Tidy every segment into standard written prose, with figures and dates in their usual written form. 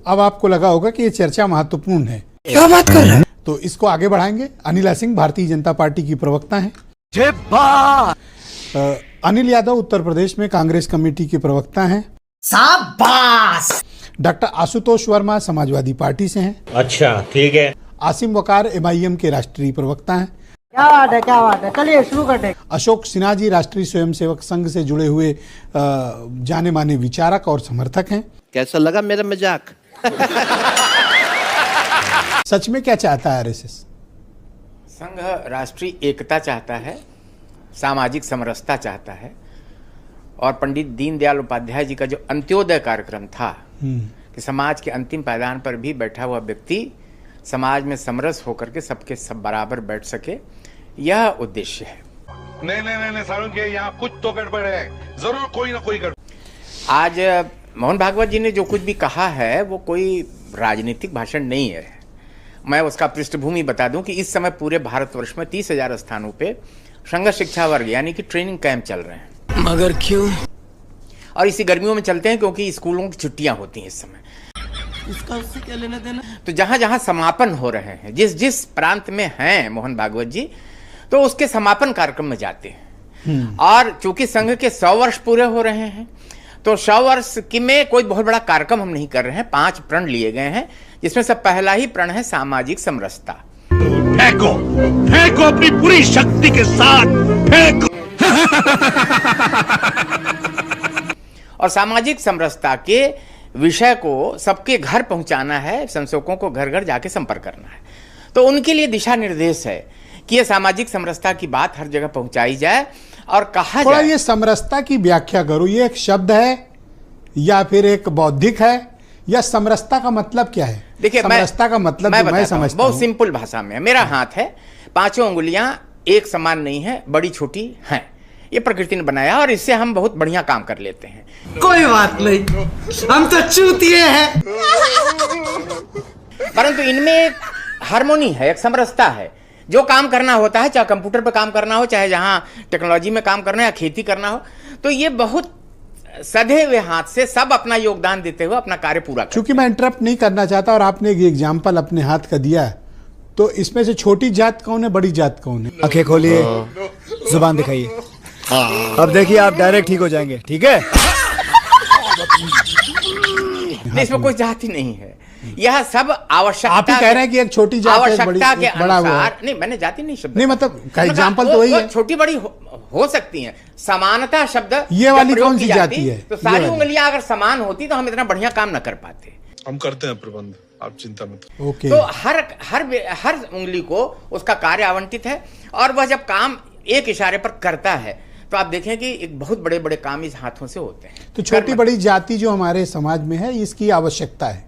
तो अब आपको लगा होगा कि ये चर्चा महत्वपूर्ण है। क्या बात कर रहे हैं? तो इसको आगे बढ़ाएंगे। अनिला सिंह भारतीय जनता पार्टी की प्रवक्ता हैं। अनिल यादव उत्तर प्रदेश में कांग्रेस कमेटी के प्रवक्ता हैं। शाबाश। डॉक्टर आशुतोष वर्मा समाजवादी पार्टी से हैं। अच्छा ठीक है। आसिम वकार एमआईएम के राष्ट्रीय प्रवक्ता हैं। क्या बात है, क्या बात है। चलिए शुरू करते हैं। अशोक सिन्हा जी राष्ट्रीय स्वयंसेवक संघ से जुड़े हुए जाने माने विचारक और समर्थक हैं। कैसा लगा मेरा मजाक? सच में क्या चाहता है आरएसएस? संघ राष्ट्रीय एकता चाहता है, सामाजिक समरसता चाहता है और पंडित दीनदयाल उपाध्याय जी का जो अंत्योदय कार्यक्रम था कि समाज के अंतिम पायदान पर भी बैठा हुआ व्यक्ति समाज में समरस होकर के सबके सब बराबर बैठ सके, यह उद्देश्य है। नहीं सारुण के यहाँ कुछ तो गड़बड़ है, जरूर कोई ना कोई गड़बड़। आज मोहन भागवत जी ने जो कुछ भी कहा है वो कोई राजनीतिक भाषण नहीं है। मैं उसका पृष्ठभूमि बता दूं कि इस समय पूरे भारतवर्ष में 30,000 स्थानों पे संघ शिक्षा वर्ग यानी कि ट्रेनिंग कैंप चल रहे हैं। मगर क्यों? और इसी गर्मियों में चलते हैं क्योंकि स्कूलों की छुट्टियां होती हैं इस समय। इसका उससे क्या लेना देना? तो जहां जहां समापन हो रहे हैं, जिस जिस प्रांत में हैं मोहन भागवत जी, तो उसके समापन कार्यक्रम में जाते हैं। और चूंकि संघ के 100 वर्ष पूरे हो रहे हैं तो 100 वर्ष की में कोई बहुत बड़ा कार्यक्रम हम नहीं कर रहे हैं। 5 प्रण लिए गए हैं, जिसमें से पहला ही प्रण है सामाजिक समरसता। फेंको फेंको अपनी पूरी शक्ति के साथ फेंको। और सामाजिक समरसता के विषय को सबके घर पहुंचाना है, संसेवकों को घर घर जाके संपर्क करना है। तो उनके लिए दिशा निर्देश है कि ये सामाजिक समरसता की बात हर जगह पहुंचाई जाए और कहा थोड़ा जाए। ये समरसता की व्याख्या करो। ये एक शब्द है या फिर एक बौद्धिक है या समरसता का मतलब क्या है? देखिए, समरसता का मतलब मैं समझता बहुत हूं। सिंपल भाषा में। मेरा हाथ है, 5 उंगलियां एक समान नहीं है, बड़ी छोटी हैं। ये प्रकृति ने बनाया और इससे हम बहुत बढ़िया काम कर लेते हैं। कोई बात नहीं, हम तो चूतिए हैं। परंतु इनमें एक हार्मोनी है, एक समरसता है। जो काम करना होता है, चाहे कंप्यूटर पे काम करना हो, चाहे जहां टेक्नोलॉजी में काम करना है या खेती करना हो, तो ये बहुत सधे हुए हाथ से सब अपना योगदान देते हुए अपना कार्य पूरा करते हैं। चूंकि मैं इंटरप्ट नहीं करना चाहता और आपने एक एग्जाम्पल अपने हाथ का दिया है, तो इसमें से छोटी जात कौन है, बड़ी जात कौन है? आंखें खोलिए, जुबान दिखाइए। अब देखिए आप डायरेक्ट ठीक हो जाएंगे, ठीक है? इसमें कोई जाति नहीं है, यह सब आवश्यकता। आप ही कह रहे हैं कि एक छोटी जात है, आवश्यकता बड़ी के बड़ा हुआ अनुसार। नहीं, मैंने जाति नहीं शब्द नहीं, मतलब का एग्जाम्पल तो वही है। छोटी बड़ी हो सकती है। समानता शब्द ये वाली जब प्रयोग कौन सी की जाति है? तो ये सारी वाली। उंगलियां अगर समान होती तो हम इतना बढ़िया काम न कर पाते। हम करते हैं प्रबंध, आप चिंता मत करो। ओके। तो हर उंगली को उसका कार्य आवंटित है और वह जब काम एक इशारे पर करता है तो आप देखें कि एक बहुत बड़े बड़े काम इस हाथों से होते हैं। तो छोटी बड़ी जाति जो हमारे समाज में है, इसकी आवश्यकता है।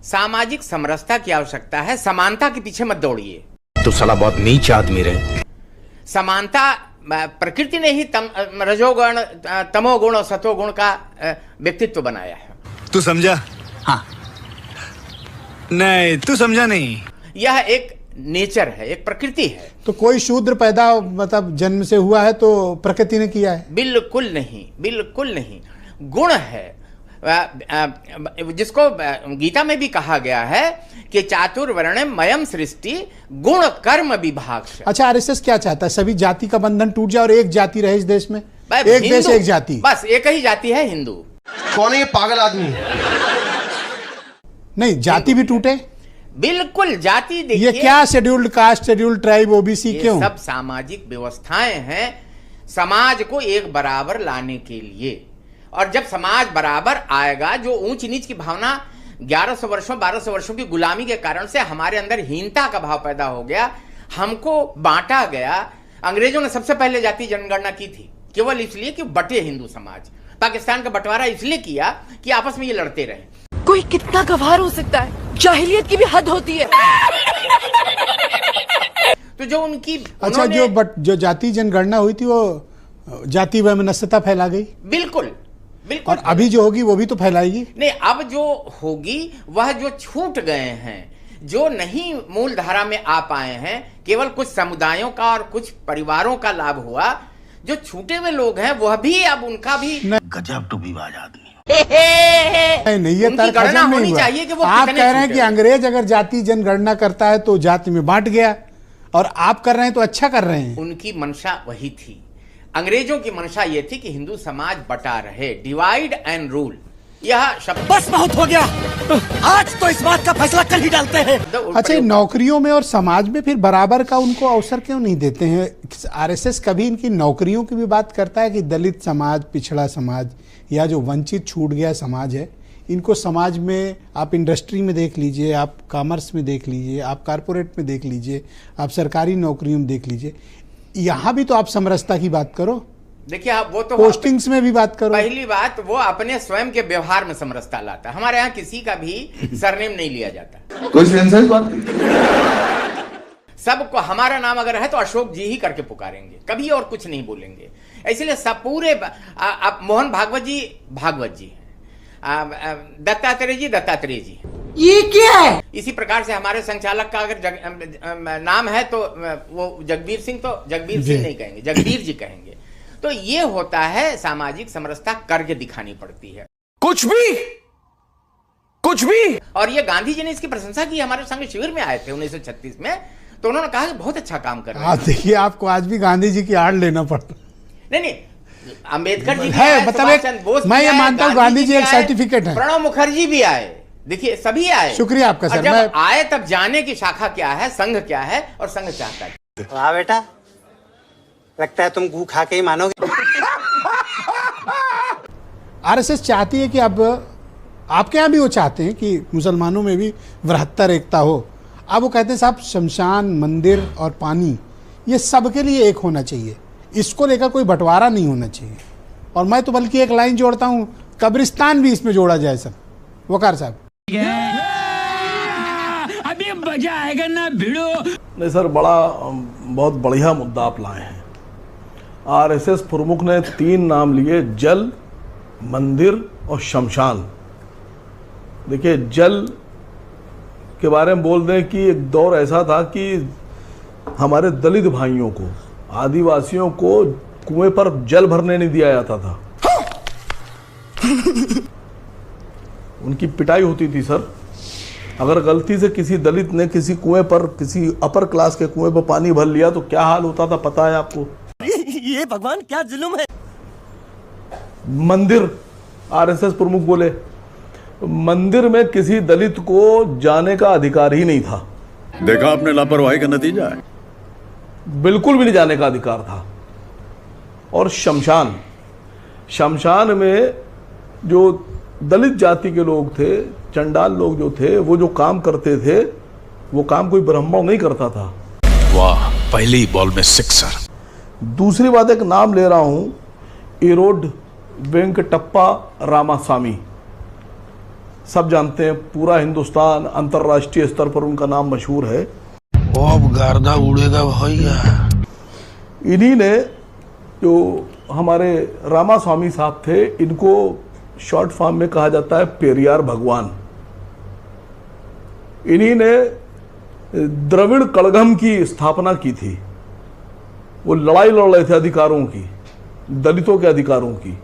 सामाजिक समरसता की आवश्यकता है। समानता के पीछे मत दौड़िए। तो साला बहुत नीच आदमी रहे। समानता प्रकृति ने ही रजोगुण, तमोगुण और सतोगुण का व्यक्तित्व बनाया है। तू समझा? हाँ। नहीं, तू समझा नहीं। यह एक नेचर है, एक प्रकृति है। तो कोई शूद्र पैदा मतलब जन्म से हुआ है तो प्रकृति ने किया है? बिल्कुल नहीं, बिल्कुल नहीं। गुण है, जिसको गीता में भी कहा गया है कि चातुर्वर्ण्यम मयम सृष्टि गुण कर्म विभाग। अच्छा, आरएसएस क्या चाहता है? सभी जाति का बंधन टूट जाए और एक जाति रहे इस देश में? एक देश हिंदू, एक जाति, बस एक ही जाति है, हिंदू। कौन है ये पागल आदमी? नहीं, जाति भी टूटे? बिल्कुल। जाति देखिए, ये क्या scheduled caste, scheduled tribe, OBC ये क्यों? सब सामाजिक व्यवस्थाएं हैं समाज को एक बराबर लाने के लिए। और जब समाज बराबर आएगा, जो ऊंच नीच की भावना 1100 वर्षों 1200 वर्षों की गुलामी के कारण से हमारे अंदर हीनता का भाव पैदा हो गया, हमको बांटा गया। अंग्रेजों ने सबसे पहले जाति जनगणना की थी केवल इसलिए कि बटे हिंदू समाज। पाकिस्तान का बंटवारा इसलिए किया कि आपस में ये लड़ते रहे। कोई कितना गवार हो सकता है? जाहिलियत की भी हद होती है। तो जो उनकी अच्छा, जो जाति जनगणना हुई थी वो जाति वैमनस्यता फैला गई। बिल्कुल बिल्कुल। और अभी जो होगी वो भी तो फैलाएगी। नहीं, अब जो होगी वह जो छूट गए हैं, जो नहीं मूल धारा में आ पाए हैं, केवल कुछ समुदायों का और कुछ परिवारों का लाभ हुआ। जो छूटे हुए लोग हैं वह भी अब उनका भी गजब टू विवाद आदमी। नहीं, ये उनकी तर्क गणना हजम नहीं होनी हुआ। चाहिए कि वो आप कितने कह रहे हैं छूटे। कि अंग्रेज अगर जाति जनगणना करता है तो जाति में बांट गया, और आप कर रहे हैं तो अच्छा कर रहे हैं। उनकी मंशा वही थी। अंग्रेजों की मंशा यह थी कि हिंदू समाज बटा रहे, डिवाइड एंड रूल। यह शब्द बस बहुत हो गया, आज तो इस बात का फैसला कल ही डालते हैं। अच्छा, नौकरियों में और समाज में फिर बराबर का उनको अवसर क्यों नहीं देते हैं? आरएसएस कभी इनकी नौकरियों की भी बात करता है कि दलित समाज, पिछड़ा समाज या जो वंचित छूट गया समाज है, इनको समाज में आप इंडस्ट्री में देख लीजिए, आप कॉमर्स में देख लीजिए, आप कारपोरेट में देख लीजिए, आप सरकारी नौकरियों में देख लीजिए, यहाँ भी तो आप समरसता की बात करो। देखिए आप वो तो पोस्टिंग्स में भी बात करो। पहली बात, वो अपने स्वयं के व्यवहार में समरसता लाता है। हमारे यहाँ किसी का भी सरनेम नहीं लिया जाता। कोई सेंसेस बात सबको हमारा नाम अगर है तो अशोक जी ही करके पुकारेंगे, कभी और कुछ नहीं बोलेंगे। इसलिए सब पूरे आप मोहन भागवत जी दत्तात्रेय जी, ये क्या है? इसी प्रकार से हमारे संचालक का अगर नाम है तो वो जगबीर सिंह, तो जगबीर सिंह नहीं कहेंगे, जगबीर जी कहेंगे। तो ये होता है सामाजिक समरसता करके दिखानी पड़ती है। कुछ भी। और ये गांधी जी ने इसकी प्रशंसा की। हमारे संग शिविर में आए थे 1936 में, तो उन्होंने कहा कि बहुत अच्छा काम कर रहे हैं। आप देखिए, आपको आज भी गांधी जी की आड़ लेना पड़ता नहीं, अम्बेडकर जी भी है, आए, मतलब सुभाष एक, चंद्र बोस मैं भी ये आए, मानता हूँ गांधी जी भी एक आए, सर्टिफिकेट है। प्रणब मुखर्जी भी आए, देखिए सभी आए। शुक्रिया आपका और सर। जब आए तब जाने की शाखा क्या है, संघ क्या है, और संघ चाहता है। वाह बेटा, लगता है तुम गू खा के ही मानोगे। आरएसएस चाहती है कि अब आपके यहाँ भी वो चाहते हैं कि मुसलमानों में भी बृहत्तर एकता हो। अब वो कहते हैं साहब, शमशान, मंदिर और पानी ये सबके लिए एक होना चाहिए, इसको लेकर कोई बंटवारा नहीं होना चाहिए। और मैं तो बल्कि एक लाइन जोड़ता हूँ, कब्रिस्तान भी इसमें जोड़ा जाए सर। वकार साहब, अभी मजा आएगा ना भिड़ो। नहीं सर, बहुत बढ़िया मुद्दा आप लाए हैं। आरएसएस प्रमुख ने 3 नाम लिए, जल, मंदिर और शमशान। देखिए, जल के बारे में बोल दें कि एक दौर ऐसा था कि हमारे दलित भाइयों को, आदिवासियों को कुएं पर जल भरने नहीं दिया जाता था। उनकी पिटाई होती थी सर। अगर गलती से किसी दलित ने किसी कुएं पर, किसी अपर क्लास के कुएं पर पानी भर लिया तो क्या हाल होता था पता है आपको? ये भगवान क्या जुल्म है। मंदिर, आरएसएस प्रमुख बोले, मंदिर में किसी दलित को जाने का अधिकार ही नहीं था। देखा आपने लापरवाही का नतीजा है। बिल्कुल भी नहीं जाने का अधिकार था। और शमशान में जो दलित जाति के लोग थे, चंडाल लोग जो थे, वो जो काम करते थे, वो काम कोई ब्राह्मण नहीं करता था। वाह, पहली बॉल में 6 सर। दूसरी बात, एक नाम ले रहा हूं, इरोड वेंकटप्पा रामास्वामी, सब जानते हैं, पूरा हिंदुस्तान, अंतर्राष्ट्रीय स्तर पर उनका नाम मशहूर है। अब गर्दा उड़ेगा भैया। इन्हीं ने, जो हमारे रामास्वामी साहब थे, इनको शॉर्ट फॉर्म में कहा जाता है पेरियार भगवान। इन्हीं ने द्रविड़ कड़गम की स्थापना की थी। वो लड़ाई लड़ रहे थे अधिकारों की, दलितों के अधिकारों की।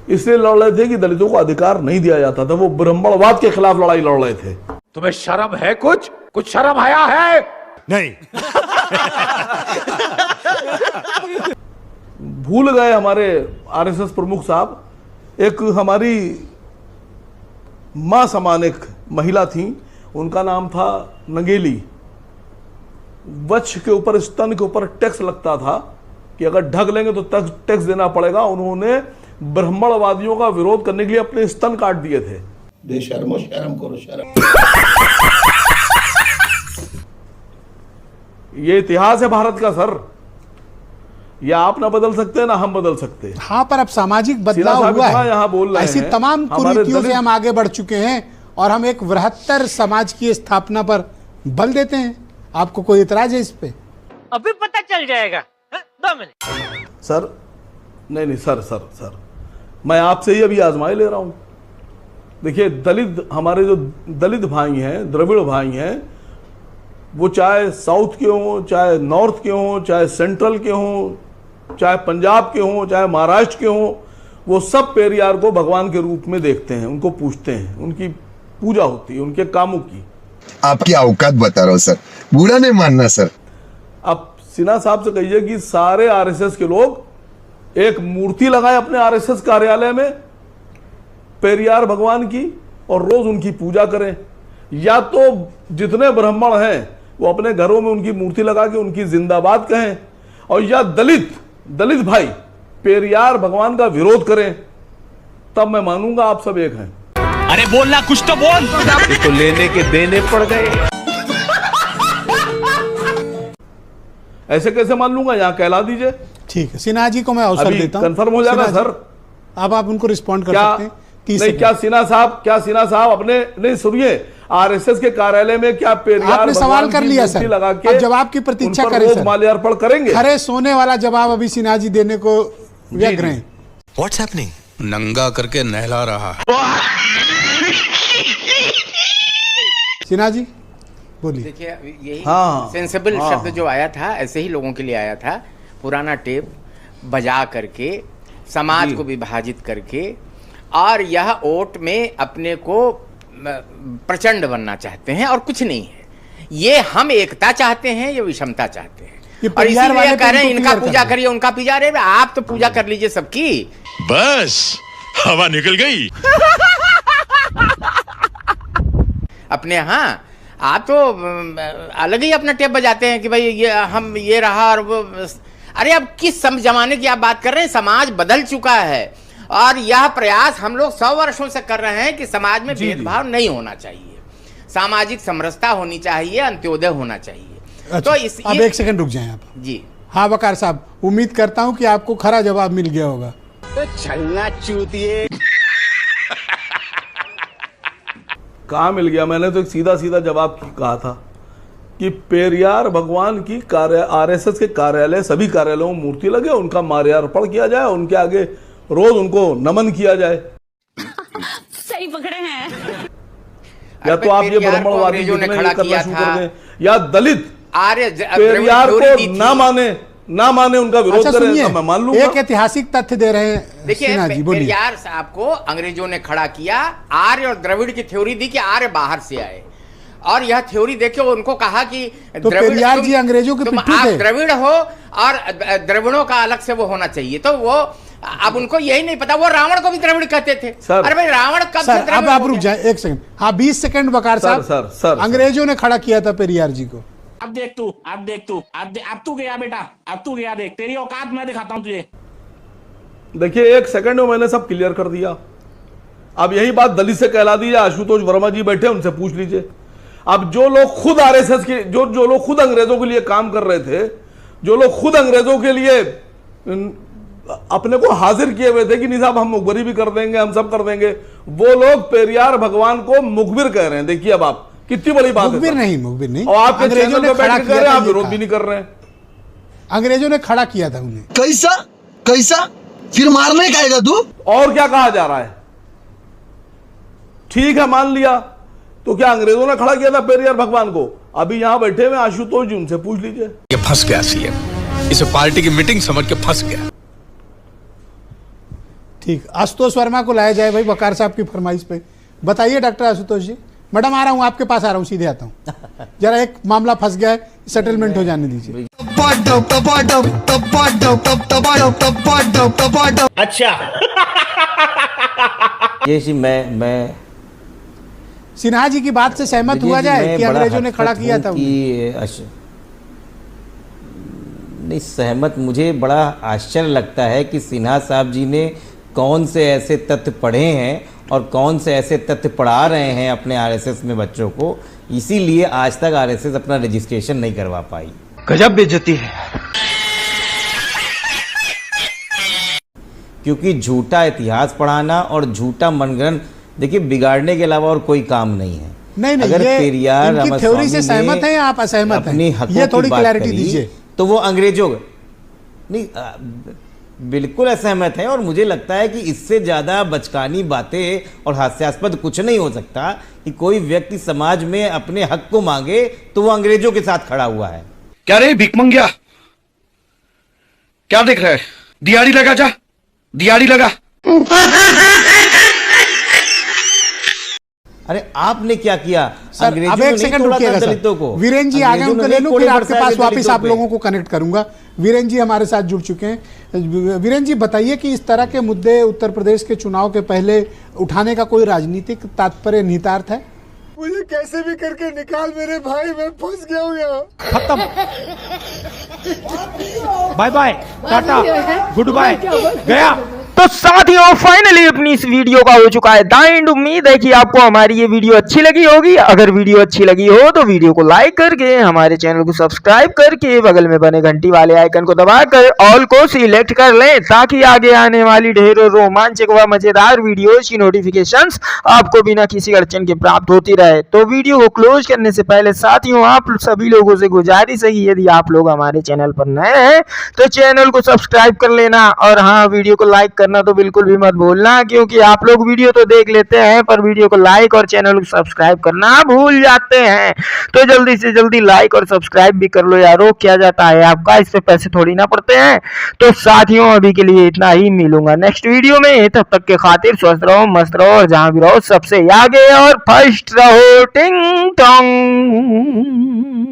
इसलिए लड़ रहे थे कि दलितों को अधिकार नहीं दिया जाता था। वो ब्राह्मणवाद के खिलाफ लड़ाई लड़ रहे थे। तुम्हें शर्म है? कुछ शर्म आया है? नहीं। भूल गए हमारे आरएसएस प्रमुख साहब, एक हमारी मां समान एक महिला थी, उनका नाम था नंगेली। वक्ष के ऊपर, स्तन के ऊपर टैक्स लगता था कि अगर ढक लेंगे तो टैक्स देना पड़ेगा। उन्होंने ब्राह्मणवादियों का विरोध करने के लिए अपने स्तन काट दिए थे। बेशर्मो, शर्म करो, शर्म। ये इतिहास है भारत का सर। या आप ना बदल सकते ना हम बदल सकते। हाँ, पर अब सामाजिक बदलाव हुआ है। यहाँ बोल रहे ऐसी हैं, तमाम हमारे कुरीतियों से हम आगे बढ़ चुके हैं और हम एक बृहत्तर समाज की स्थापना पर बल देते हैं। आपको कोई इतराज है इस पे? अभी पता चल जाएगा, 2 मिनट। सर नहीं सर, मैं आपसे ही अभी आजमाई ले रहा हूं। देखिए, दलित, हमारे जो दलित भाई हैं, द्रविड़ भाई हैं, वो चाहे साउथ के हों, चाहे नॉर्थ के हों, चाहे सेंट्रल के हों, चाहे पंजाब के हों, चाहे महाराष्ट्र के हों, वो सब पेरियार को भगवान के रूप में देखते हैं, उनको पूजते हैं, उनकी पूजा होती है उनके कामों की। आपकी औकात बता रहा हूँ सर, बुरा नहीं मानना सर। अब सिन्हा साहब से कहिए कि सारे आरएसएस के लोग एक मूर्ति लगाए अपने आरएसएस कार्यालय में पेरियार भगवान की और रोज उनकी पूजा करें, या तो जितने ब्राह्मण हैं वो अपने घरों में उनकी मूर्ति लगा के उनकी जिंदाबाद कहें, और या दलित भाई पेरियार भगवान का विरोध करें, तब मैं मानूंगा आप सब एक हैं। अरे बोलना कुछ तो बोल। तो लेने के देने पड़ गए। ऐसे कैसे मान लूंगा, यहाँ कहला दीजिए। ठीक है, सिन्हा जी को मैं अवसर देता हूं, कंफर्म हो जाएगा सर। अब आप उनको रिस्पॉन्ड कर क्या सकते हैं। 30 नहीं, सेकंड। क्या सिन्हा साहब अपने नहीं सुनिए, आरएसएस के कार्यालय में क्या पेरियार आपने सवाल कर लिया सर, लगा के अब जवाब की प्रतीक्षा उन पर करें रोज सर। माल्यार्पण करेंगे। खरे सोने वाला जवाब अभी सिन्हा जी देने को व्यग्र हैं। What's happening? नंगा करके नहला रहा है। सिन्हा जी बोलिए। देखिए यही हाँ, सेंसिबल हाँ, शब्द जो आया था ऐसे ही लोगों के लिए आया था, पुराना टेप बजा करके समाज को विभाजित करके, और यह वोट में अपने को प्रचंड बनना चाहते हैं और कुछ नहीं है। ये हम एकता चाहते हैं, ये विषमता चाहते हैं, और इसीलिए कह रहे हैं इनका पूजा करिए उनका पूजा रहे। आप तो पूजा कर लीजिए सबकी। बस हवा निकल गई। अपने यहाँ आप तो अलग ही अपना टेप बजाते हैं कि भाई ये हम ये रहा और वो। अरे अब किस जमाने की आप बात कर रहे हैं? समाज बदल चुका है और यह प्रयास हम लोग 100 वर्षों से कर रहे हैं कि समाज में भेदभाव नहीं होना चाहिए, सामाजिक समरसता होनी चाहिए, अंत्योदय होना चाहिए। अच्छा, तो इस अब एक सेकंड रुक जाएं आप जी। हाँ वकार साहब, उम्मीद करता हूं कि आपको खरा जवाब मिल गया होगा। कहाँ मिल गया? मैंने तो एक सीधा सीधा जवाब कहा था कि पेरियार भगवान की आरएसएस के कार्यालय, सभी कार्यालयों में मूर्ति लगे, उनका माल्यार्पण किया जाए, उनके आगे रोज उनको नमन किया जाए। सही पकड़े हैं। या तो आप ये ब्राह्मणवादी जितने ये करना शुरू कर दें, या दलित पेरियार को ना माने उनका विरोध करें, तो मैं मान लूंगा। एक ऐतिहासिक तथ्य दे रहे हैं। देखिए पेरियार साहब को अंग्रेजों ने खड़ा किया, आर्य और द्रविड़ की थ्योरी दी कि आर्य बाहर से आए, और यह थ्योरी देके उनको कहा कि तो पेरियार जी अंग्रेजों के पिट्ठू थे। आप द्रविड़ हो और द्रविड़ों का अलग से वो होना चाहिए। तो वो अब उनको यही नहीं पता, वो रावण को भी द्रविड़ कहते थे। अरे भाई रावण कब से द्रविड़? अब आप रुक जाए एक सेकंड। हाँ 20 सेकंड वकार साहब। अंग्रेजों ने खड़ा किया था पेरियार जी को। अब देख तू अब तू गया बेटा, अब तू गया, देख तेरी औकात मैं दिखाता हूं तुझे। देखिए 1 सेकंड में मैंने सब क्लियर कर दिया। अब यही बात दलित से कहला दीजिए, आशुतोष वर्मा जी बैठे उनसे पूछ लीजिए। अब जो लोग खुद आरएसएस के जो लोग खुद अंग्रेजों के लिए काम कर रहे थे, जो लोग खुद अंग्रेजों के लिए अपने को हाजिर किए हुए थे कि नहीं साहब हम मुखबरी भी कर देंगे, हम सब कर देंगे, वो लोग पेरियार भगवान को मुखबिर कह रहे हैं। देखिए अब आप कितनी बड़ी बात है। मुखबिर नहीं और आपके अंग्रेजों ने खड़ा किया था, आप विरोध भी नहीं कर रहे हैं। अंग्रेजों ने खड़ा किया था उन्हें। कैसा फिर मारने का आएगा तू? और क्या कहा जा रहा है? ठीक है मान लिया, तो क्या अंग्रेजों ने खड़ा किया था पेरियार भगवान को? अभी यहां बैठे हुए आशुतोष जी, उनसे पूछ लीजिए। ये फंस गया सीएम, इसे पार्टी की मीटिंग समझ के फंस गया। ठीक, आशुतोष वर्मा को लाया जाए भाई वकार साहब की फरमाइश पे। बताइए डॉक्टर आशुतोष जी। मैडम आ रहा हूँ, आपके पास आ रहा हूँ, सीधे आता हूँ। जरा एक मामला फंस गया है, सेटलमेंट हो जाने दीजिए। अच्छा ये जी मैं सिन्हा जी की बात से सहमत हुआ जाए कि अंग्रेजों ने खड़ा किया था नहीं सहमत। मुझे बड़ा आश्चर्य लगता है कि सिन्हा साहब जी ने कौन से ऐसे तथ्य पढ़े हैं और कौन से ऐसे तथ्य पढ़ा रहे हैं अपने आरएसएस में बच्चों को, इसीलिए आज तक आरएसएस अपना रजिस्ट्रेशन नहीं करवा पाई। गजब बेइज्जती है। क्योंकि झूठा इतिहास पढ़ाना और झूठा मनगढ़ंत, देखिए बिगाड़ने के अलावा और कोई काम नहीं है। नहीं अगर पेरियार इनकी थ्योरी से सहमत हैं या आप असहमत हैं? ये थोड़ी क्लैरिटी दीजिए। तो वो अंग्रेजों नहीं बिल्कुल असहमत है, और मुझे लगता है कि इससे ज्यादा बचकानी बातें और हास्यास्पद कुछ नहीं हो सकता कि कोई व्यक्ति समाज में अपने हक को मांगे तो वो अंग्रेजों के साथ खड़ा हुआ है। क्या रे भिकमंगिया, क्या देख रहा है? दिहाड़ी लगा जा, दिहाड़ी लगा। अरे आपने क्या किया? सर अब अंग्रेजों एक ने नहीं सेकंड तोड़ा था रुकिएगा दलितों सर। को। वीरेन जी आगे अंग्रेजों उनको ने ले नहीं लूं, कोड़े फिर आपके बरसाए पास थे वापस दलितों आप पे। लोगों को कनेक्ट करूंगा। वीरेन जी हमारे साथ जुड़ चुके हैं। वीरेन जी बताइए कि इस तरह के मुद्दे उत्तर प्रदेश के चुनाव के पहले उठाने का कोई राजनीतिक तात्पर्य निहितार्थ है? मुझे कैसे भी करके निकाल मेरे भाई, मैं फंस गया हूँ यहाँ। खत्म, बाय बाय, टाटा, गुड बाय, गया। तो साथियों फाइनली अपनी इस वीडियो का हो चुका है द एंड। उम्मीद है कि आपको हमारी ये वीडियो अच्छी लगी होगी। अगर वीडियो अच्छी लगी हो तो वीडियो को लाइक करके, हमारे चैनल को सब्सक्राइब करके, बगल में बने घंटी वाले आइकन को दबाकर ऑल को सिलेक्ट कर लें, ताकि आगे आने वाली ढेरों रोमांचक व मजेदार वीडियोज की नोटिफिकेशंस आपको बिना किसी अड़चन के प्राप्त होती रहे। तो वीडियो को क्लोज करने से पहले साथियों आप सभी लोगों से गुजारिश है, यदि आप लोग हमारे चैनल पर नए हैं तो चैनल को सब्सक्राइब कर लेना, और हाँ, वीडियो को लाइक करना तो बिल्कुल भी मत भूलना, क्योंकि आप लोग वीडियो तो देख लेते हैं पर वीडियो को लाइक और चैनल को सब्सक्राइब करना भूल जाते हैं। तो जल्दी से जल्दी लाइक और सब्सक्राइब भी कर लो यारो, क्या जाता है आपका, इस पे पैसे थोड़ी ना पड़ते हैं। तो साथियों अभी के लिए इतना ही, मिलूंगा नेक्स्ट वीडियो में। तब तक के खातिर स्वस्थ रहो, मस्त रहो, और जहां भी रहो सबसे आगे और फर्स्ट रहो। टिंग टोंग।